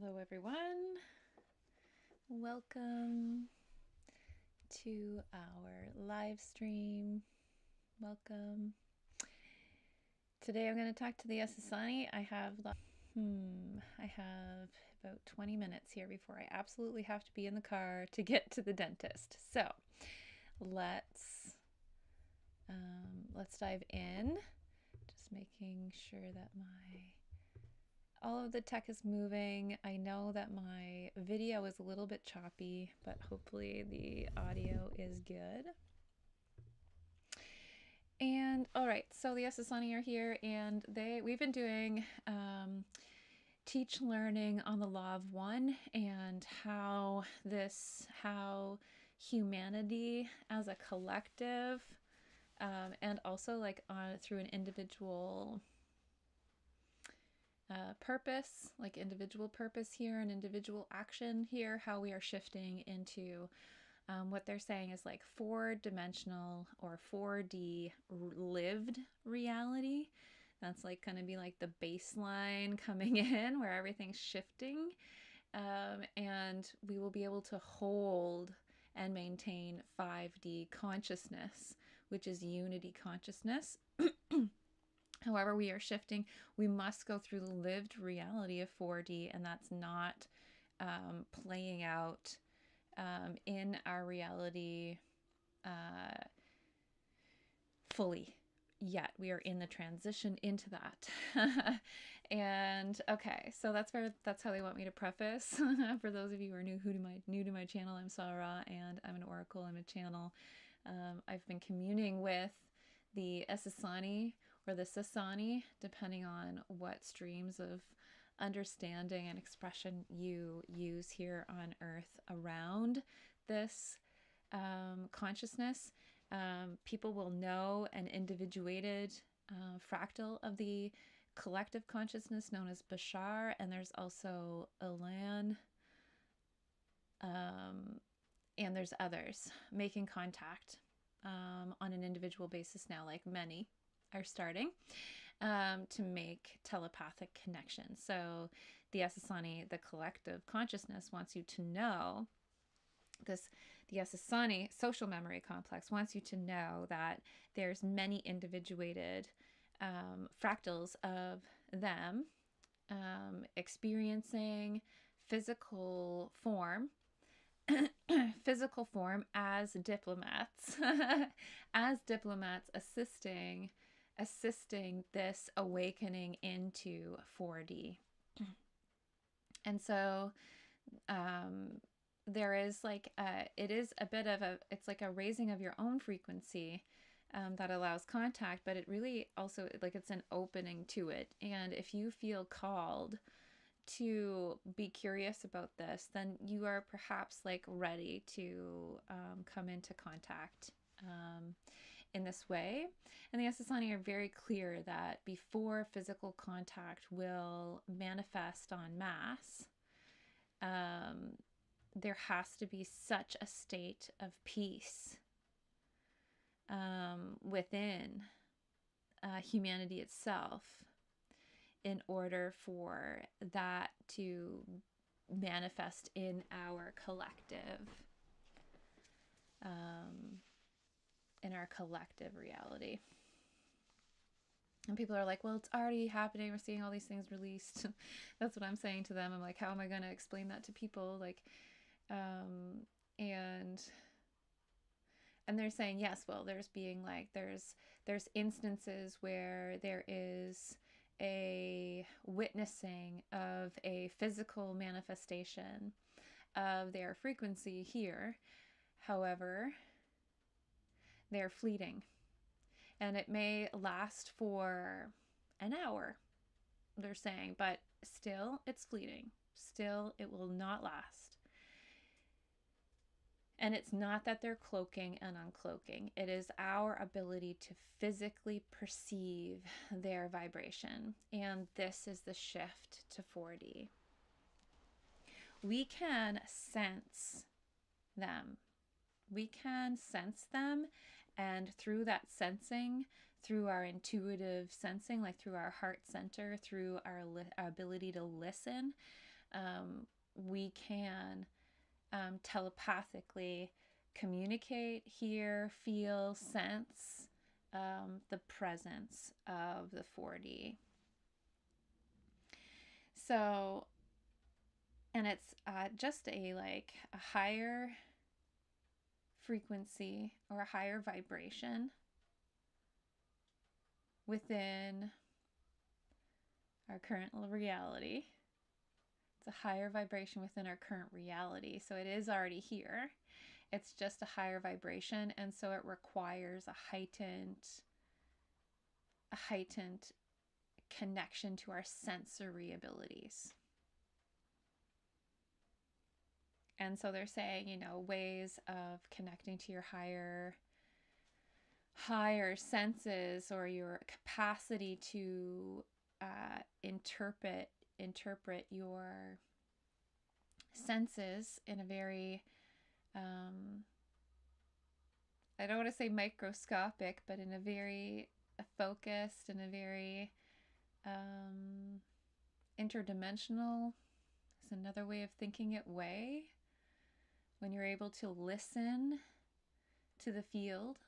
Hello, everyone. Welcome to our live stream. Welcome. Today I'm going to talk to the Essassani. I have about 20 minutes here before I absolutely have to be in the car to get to the dentist. So let's dive in. Just making sure that all of the tech is moving. I know that my video is a little bit choppy, but hopefully the audio is good. And all right, so the Essassani are here, and we've been doing teach learning on the law of one and how humanity as a collective, and also like through an individual purpose, like individual purpose here and individual action here, how we are shifting into what they're saying is like 4-dimensional or 4D lived reality. That's like going to be like the baseline coming in where everything's shifting. And we will be able to hold and maintain 5D consciousness, which is unity consciousness. However, we are shifting. We must go through the lived reality of 4D, and that's not playing out in our reality fully yet. We are in the transition into that. And okay, so that's how they want me to preface. For those of you who are new to my channel, I'm Sarah, and I'm an oracle. I'm a channel. I've been communing with the Essassani or the Essassani, depending on what streams of understanding and expression you use here on Earth around this consciousness. People will know an individuated fractal of the collective consciousness known as Bashar, and there's also Elan, and there's others making contact on an individual basis now, like many are starting to make telepathic connections. So the Essassani, the collective consciousness, wants you to know this. The Essassani social memory complex wants you to know that there's many individuated fractals of them experiencing physical form as diplomats assisting this awakening into 4D. And so there is like it is a bit of it's like a raising of your own frequency that allows contact, but it really also, like, it's an opening to it. And if you feel called to be curious about this, then you are perhaps like ready to come into contact in this way. And the Essassani are very clear that before physical contact will manifest en masse, there has to be such a state of peace within humanity itself in order for that to manifest in our collective reality. And people are like, well, it's already happening. We're seeing all these things released. That's what I'm saying to them. I'm like, how am I going to explain that to people? Like, and they're saying, yes, well, there's instances where there is a witnessing of a physical manifestation of their frequency here. However, they're fleeting, and it may last for an hour, they're saying, but still it's fleeting. Still, it will not last. And it's not that they're cloaking and uncloaking. It is our ability to physically perceive their vibration. And this is the shift to 4D. We can sense them. We can sense them. And through that sensing, through our intuitive sensing, like through our heart center, through our ability to listen, we can telepathically communicate, hear, feel, sense the presence of the 4D. So, and it's just a higher frequency or a higher vibration within our current reality. It's a higher vibration within our current reality. So it is already here. It's just a higher vibration, and so it requires a heightened connection to our sensory abilities. And so they're saying, you know, ways of connecting to your higher senses, or your capacity to interpret your senses in a very I don't want to say microscopic, but in a very focused and a very interdimensional, is another way of thinking it, way. When you're able to listen to the field,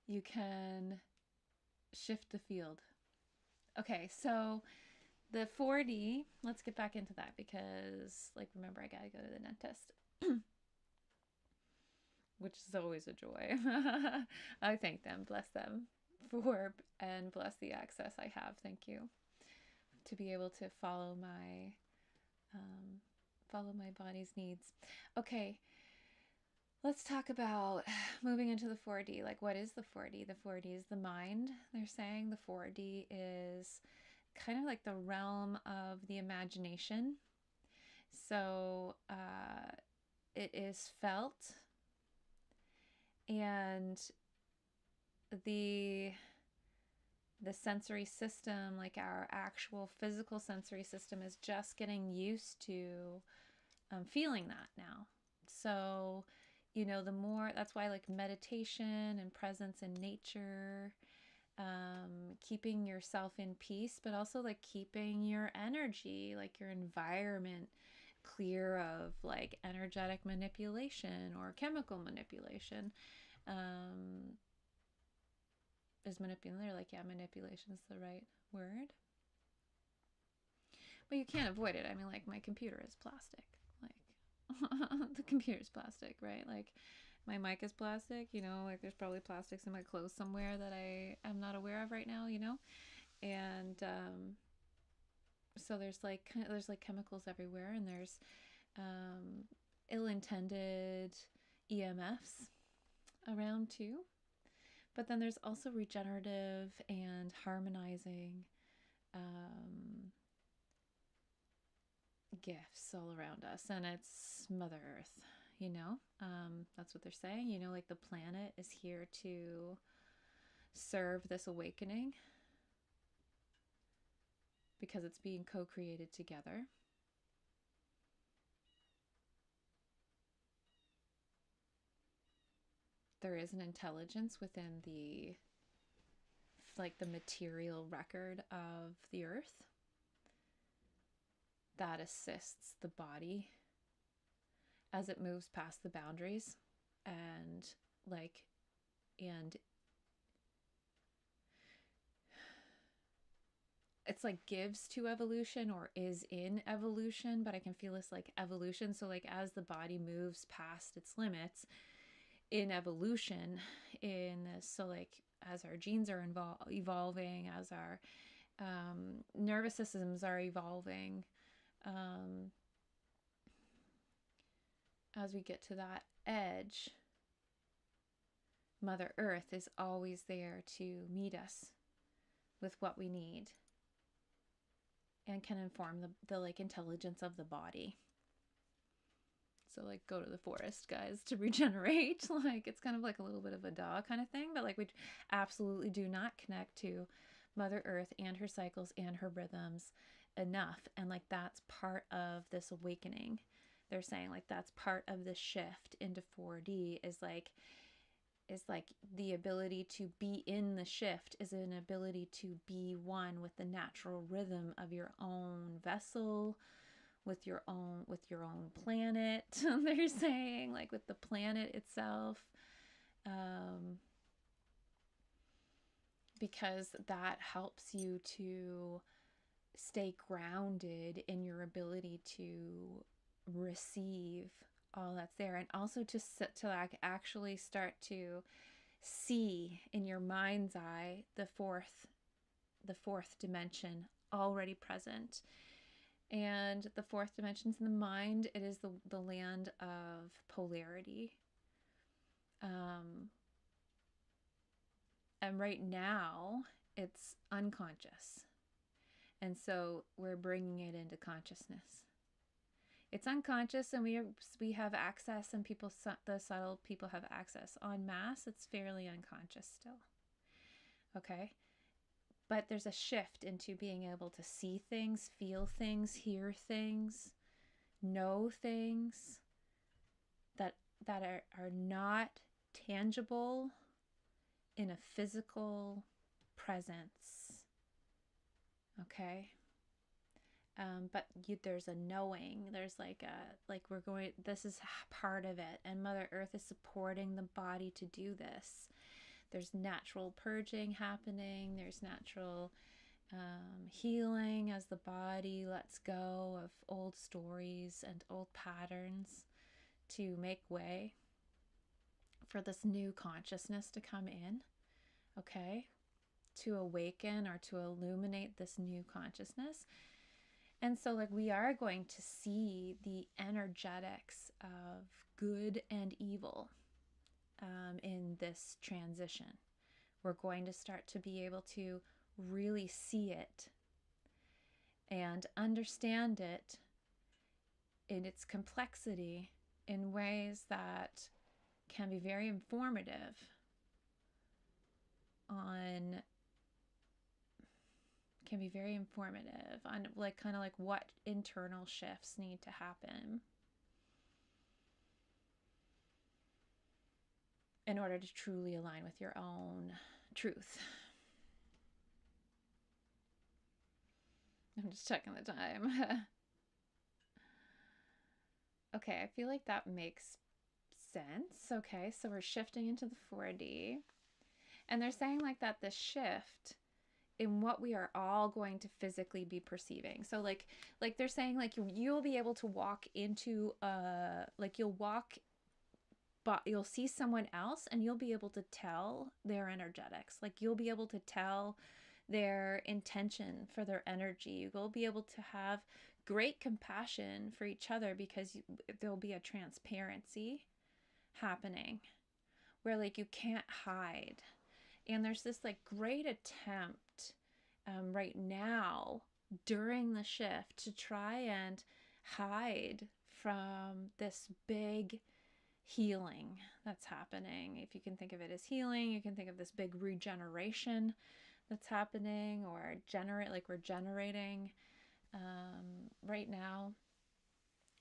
you can shift the field. Okay, so the 4D, let's get back into that, because, like, remember, I gotta go to the dentist, which is always a joy. I thank them, bless them, and bless the access I have. Thank you. To be able to follow my body's needs. Okay, let's talk about moving into the 4D. Like, what is the 4D? The 4D is the mind. They're saying the 4D is kind of like the realm of the imagination. So it is felt, and the sensory system, like our actual physical sensory system, is just getting used to feeling that now. So, you know, the more, that's why like meditation and presence in nature, keeping yourself in peace, but also like keeping your energy, like your environment clear of like energetic manipulation or chemical manipulation. Is manipulator, like, yeah, manipulation is the right word. But you can't avoid it. I mean, like, my computer is plastic. Like, the computer's plastic, right? Like, my mic is plastic, you know, like, there's probably plastics in my clothes somewhere that I am not aware of right now, you know? And so there's chemicals everywhere, and there's ill-intended EMFs around too. But then there's also regenerative and harmonizing gifts all around us, and it's Mother Earth, you know? That's what they're saying, you know, like the planet is here to serve this awakening because it's being co-created together. There is an intelligence within the material record of the earth that assists the body as it moves past the boundaries, and it's like gives to evolution, or is in evolution, but I can feel this like evolution. So like as the body moves past its limits in evolution, in this, so like as our genes are evolving, as our nervous systems are evolving, as we get to that edge, Mother Earth is always there to meet us with what we need, and can inform the like intelligence of the body. So like, go to the forest, guys, to regenerate. Like, it's kind of like a little bit of a duh kind of thing, but like, we absolutely do not connect to Mother Earth and her cycles and her rhythms enough. And like, that's part of this awakening. They're saying like that's part of the shift into 4D, is like is like the ability to be in the shift is an ability to be one with the natural rhythm of your own vessel, with your own planet. They're saying, like, with the planet itself, because that helps you to stay grounded in your ability to receive all that's there, and also to like actually start to see in your mind's eye the fourth dimension already present. And the fourth dimension's in the mind. It is the land of polarity. And right now it's unconscious, and so we're bringing it into consciousness. It's unconscious, and we have access, and the subtle people have access. En masse, it's fairly unconscious still. Okay? But there's a shift into being able to see things, feel things, hear things, know things that are not tangible in a physical presence. Okay? But there's a knowing. There's this is part of it, and Mother Earth is supporting the body to do this. There's natural purging happening. There's natural healing as the body lets go of old stories and old patterns to make way for this new consciousness to come in, okay? To awaken or to illuminate this new consciousness. And so, like, we are going to see the energetics of good and evil in this transition. We're going to start to be able to really see it and understand it in its complexity in ways that can be very informative on like kind of like what internal shifts need to happen in order to truly align with your own truth. I'm just checking the time. Okay, I feel like that makes sense. Okay, so we're shifting into the 4D. And they're saying like that the shift in what we are all going to physically be perceiving. So like they're saying like you'll be able to walk into but you'll see someone else and you'll be able to tell their energetics. Like you'll be able to tell their intention for their energy. You'll be able to have great compassion for each other because there'll be a transparency happening where like you can't hide. And there's this like great attempt right now during the shift to try and hide from this big healing that's happening. If you can think of it as healing, you can think of this big regeneration that's happening, or we're generating right now.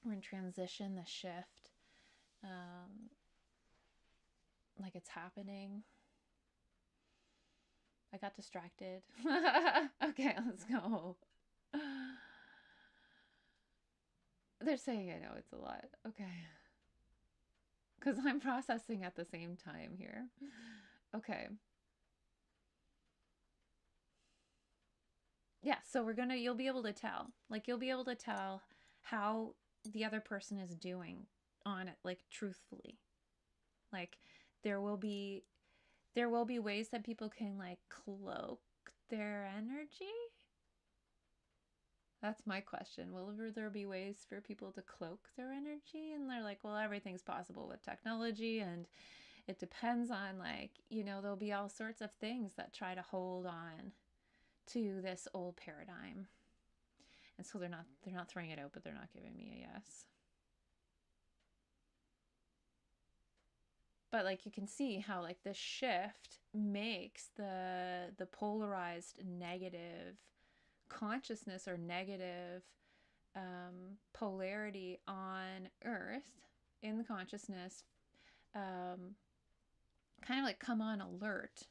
We're in transition, the shift, like it's happening. I got distracted. Okay, let's go. They're saying I know it's a lot. Okay. Because I'm processing at the same time here. Okay. Yeah, so you'll be able to tell. Like, you'll be able to tell how the other person is doing on it, like, truthfully. Like, there will be ways that people can like cloak their energy. That's my question. Will there be ways for people to cloak their energy? And they're like, well, everything's possible with technology, and it depends on like, there'll be all sorts of things that try to hold on to this old paradigm. And so they're not throwing it out, but they're not giving me a yes. But like you can see how like the shift makes the polarized negative consciousness or negative polarity on Earth in the consciousness kind kind of like come on alert,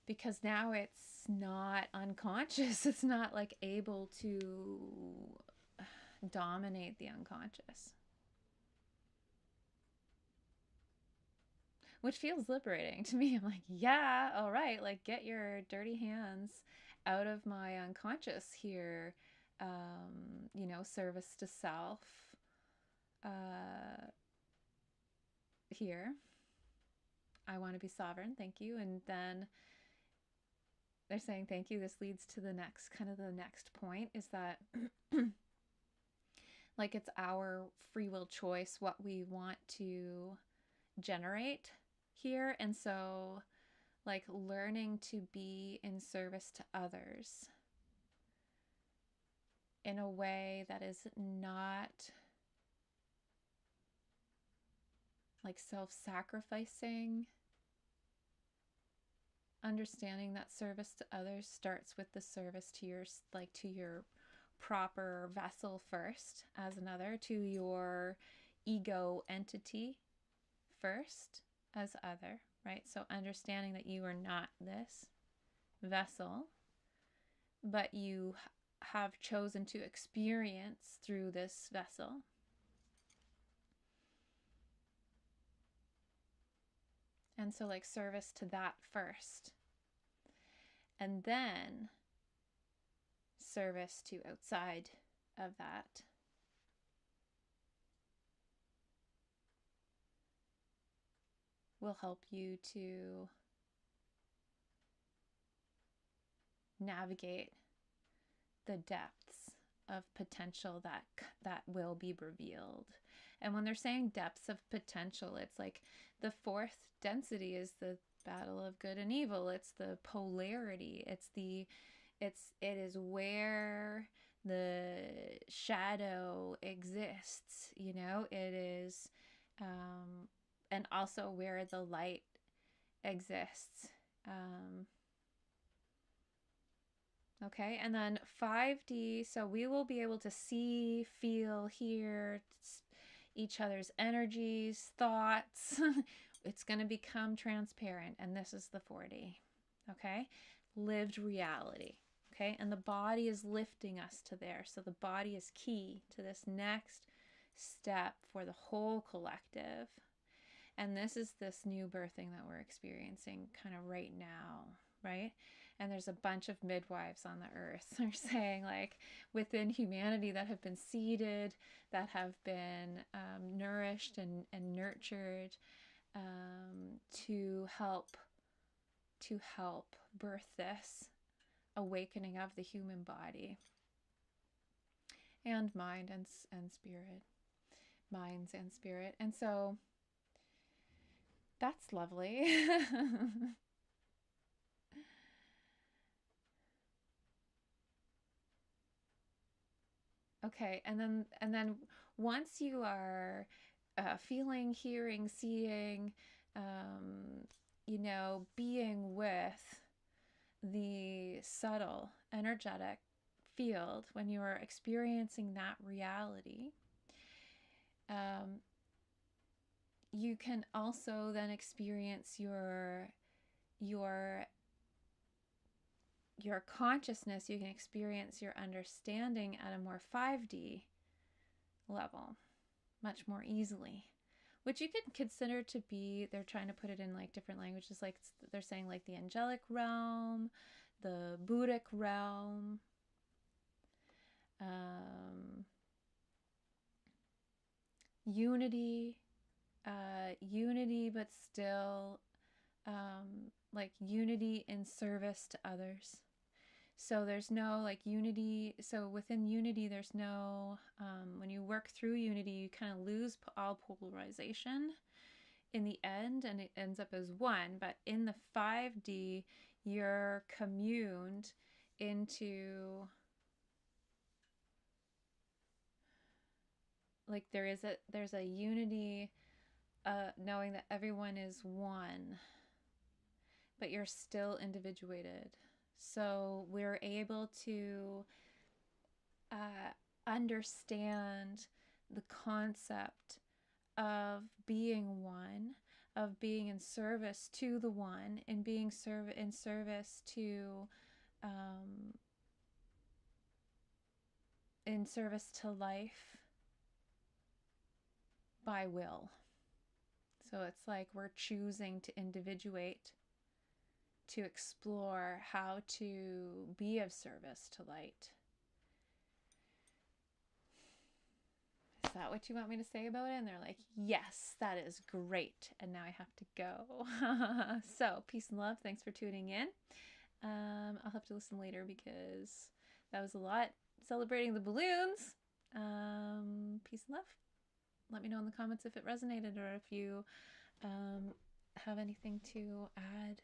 because now it's not unconscious. It's not like able to dominate the unconscious, which feels liberating to me. I'm like, yeah, all right, like get your dirty hands out of my unconscious here. You know, service to self here. I want to be sovereign, thank you. And then they're saying thank you. This leads to the next point is that like it's our free will choice what we want to generate here. And so like learning to be in service to others in a way that is not like self-sacrificing, understanding that service to others starts with the service to your proper vessel first as another, to your ego entity first as other, right? So understanding that you are not this vessel, but you have chosen to experience through this vessel. And so like service to that first. And then service to outside of that. Will help you to navigate the depths of potential that will be revealed. And when they're saying depths of potential, it's like the fourth density is the battle of good and evil. It's the polarity. It is where the shadow exists, you know. It is and also where the light exists. Okay, and then 5D, so we will be able to see, feel, hear each other's energies, thoughts. It's going to become transparent, and this is the 4D. Okay, lived reality. Okay, and the body is lifting us to there. So the body is key to this next step for the whole collective. And this is this new birthing that we're experiencing kind of right now, right? And there's a bunch of midwives on the earth. They're saying like within humanity that have been seeded, that have been nourished and nurtured to help birth this awakening of the human body and mind and spirit, minds and spirit. And so that's lovely. Okay, and then once you are feeling, hearing, seeing, you know, being with the subtle energetic field, when you are experiencing that reality, you can also then experience your consciousness. You can experience your understanding at a more 5D level much more easily, which you can consider to be, they're trying to put it in like different languages, like they're saying like the angelic realm, the Buddhic realm, unity, but still like unity in service to others. So there's no like unity. So within unity, there's no, when you work through unity, you kind of lose all polarization in the end, and it ends up as one. But in the 5D, you're communed into like there's a unity, knowing that everyone is one, but you're still individuated. So we're able to understand the concept of being one, of being in service to the one, and being in service to in service to life by will. So it's like we're choosing to individuate, to explore how to be of service to light. Is that what you want me to say about it? And they're like, yes, that is great. And now I have to go. So peace and love. Thanks for tuning in. I'll have to listen later because that was a lot. Celebrating the balloons. Peace and love. Let me know in the comments if it resonated or if you have anything to add